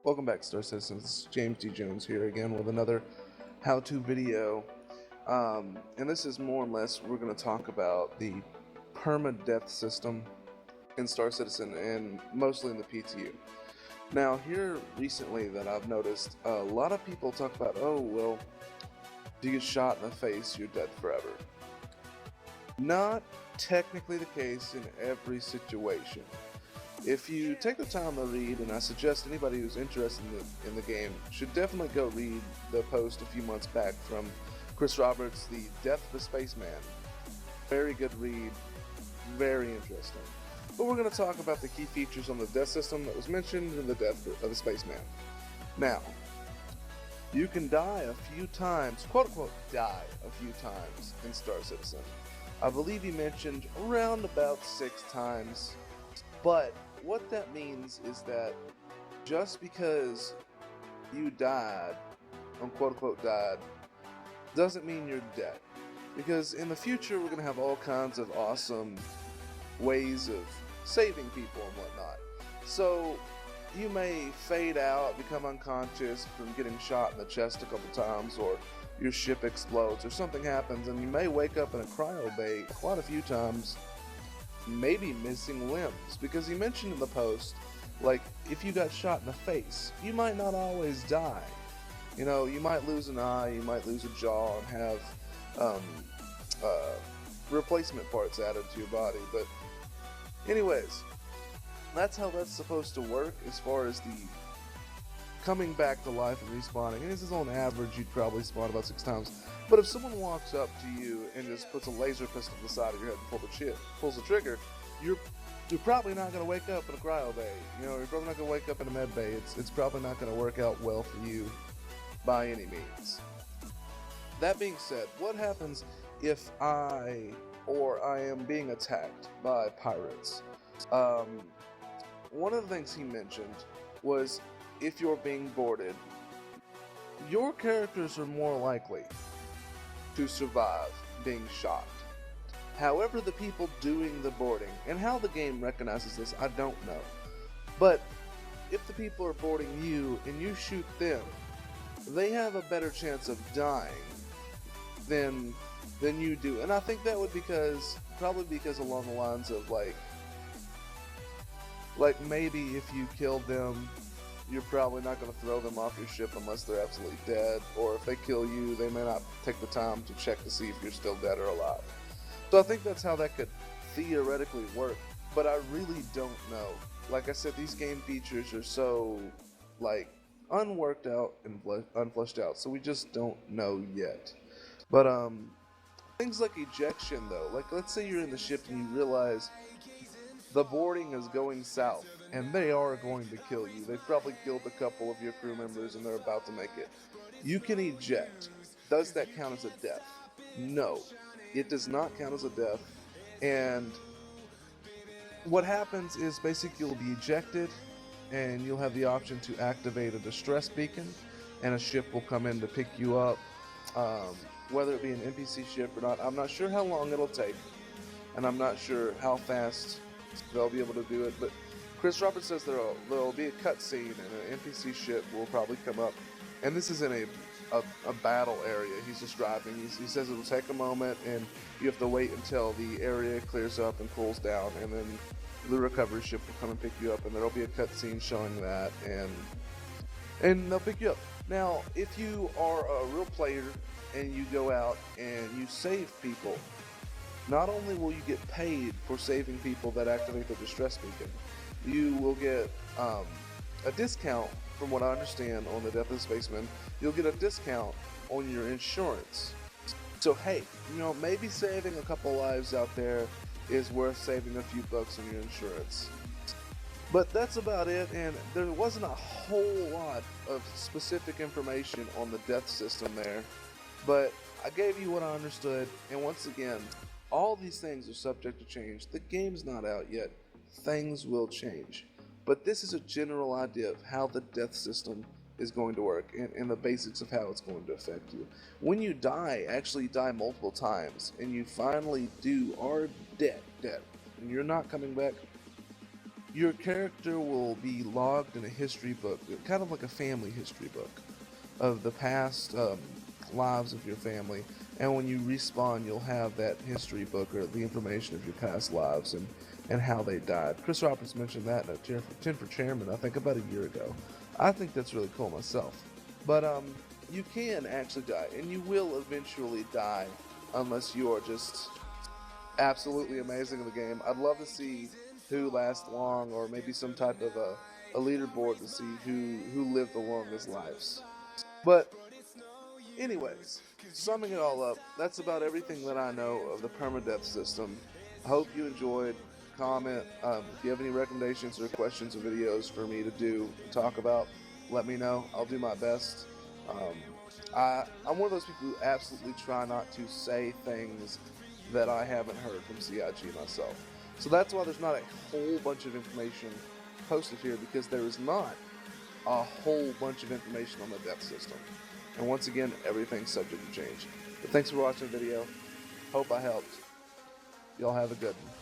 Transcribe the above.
Welcome back, Star Citizens. James D. Jones here again with another how-to video. And this is more or less, we're going to talk about the permadeath system in Star Citizen and mostly in the PTU. Now, here recently that I've noticed, a lot of people talk about, oh, well, if you get shot in the face, you're dead forever. Not technically the case in every situation. If you take the time to read, and I suggest anybody who's interested in the game should definitely go read the post a few months back from Chris Roberts, The Death of the Spaceman. Very good read, very interesting. But we're going to talk about the key features on the death system that was mentioned in The Death of the Spaceman. Now, you can die a few times, quote unquote, die a few times in Star Citizen. I believe he mentioned around about 6 times, but what that means is that just because you died, quote unquote died, doesn't mean you're dead. Because in the future, we're going to have all kinds of awesome ways of saving people and whatnot. So you may fade out, become unconscious from getting shot in the chest a couple times, or your ship explodes, or something happens, and you may wake up in a cryo bay quite a few times, maybe missing limbs. Because he mentioned in the post, like, if you got shot in the face, you might not always die. You know, you might lose an eye, you might lose a jaw, and have um, uh, replacement parts added to your body. But anyways, that's how that's supposed to work as far as the coming back to life and respawning. And this is on average, you'd probably spawn about 6 times. But if someone walks up to you and just puts a laser pistol to the side of your head and pulls the trigger, you're probably not going to wake up in a cryo bay. You know, you're probably not going to wake up in a med bay. It's probably not going to work out well for you by any means. That being said, what happens if I am being attacked by pirates? Um, One of the things he mentioned was if you're being boarded, your characters are more likely to survive being shot. However, the people doing the boarding, and how the game recognizes this, I don't know. But if the people are boarding you and you shoot them, they have a better chance of dying than you do. And I think that would probably because along the lines of like maybe if you killed them, you're probably not going to throw them off your ship unless they're absolutely dead, or if they kill you, they may not take the time to check to see if you're still dead or alive. So I think that's how that could theoretically work, but I really don't know. Like I said, these game features are so like unworked out and unfleshed out, so we just don't know yet. But things like ejection though, like let's say you're in the ship and you realize the boarding is going south, and they are going to kill you. They've probably killed a couple of your crew members and they're about to make it. You can eject. Does that count as a death? No, it does not count as a death. And what happens is basically you'll be ejected, and you'll have the option to activate a distress beacon, and a ship will come in to pick you up. Um, Whether it be an NPC ship or not, I'm not sure how long it'll take, and I'm not sure how fast they'll be able to do it. But Chris Roberts says there'll be a cutscene and an NPC ship will probably come up, and this is in a battle area he's describing. He says it'll take a moment, and you have to wait until the area clears up and cools down, and then the recovery ship will come and pick you up, and there'll be a cutscene showing that, and they'll pick you up. Now, if you are a real player and you go out and you save people, not only will you get paid for saving people that activate the distress beacon, you will get a discount, from what I understand, on the Death of the Spaceman. You'll get a discount on your insurance. So hey, you know, maybe saving a couple lives out there is worth saving a few bucks on your insurance. But that's about it, and there wasn't a whole lot of specific information on the death system there. But I gave you what I understood, and once again, all these things are subject to change. The game's not out yet. Things will change. But this is a general idea of how the death system is going to work, and the basics of how it's going to affect you. When you die, actually die multiple times, and you finally are dead, and you're not coming back, your character will be logged in a history book, kind of like a family history book of the past lives of your family. And when you respawn, you'll have that history book or the information of your past lives and how they died. Chris Roberts mentioned that in a 10 for Chairman, I think about a year ago. I think that's really cool myself. But you can actually die, and you will eventually die unless you are just absolutely amazing in the game. I'd love to see who lasts long, or maybe some type of a leaderboard to see who lived the longest lives. But anyways, summing it all up, that's about everything that I know of the permadeath system. I hope you enjoyed. Comment if you have any recommendations or questions or videos for me to do talk about. Let me know. I'll do my best. Um, I'm one of those people who absolutely try not to say things that I haven't heard from CIG myself. So that's why there's not a whole bunch of information posted here, because there is not a whole bunch of information on the death system. And once again, everything's subject to change. But thanks for watching the video. Hope I helped. Y'all have a good one.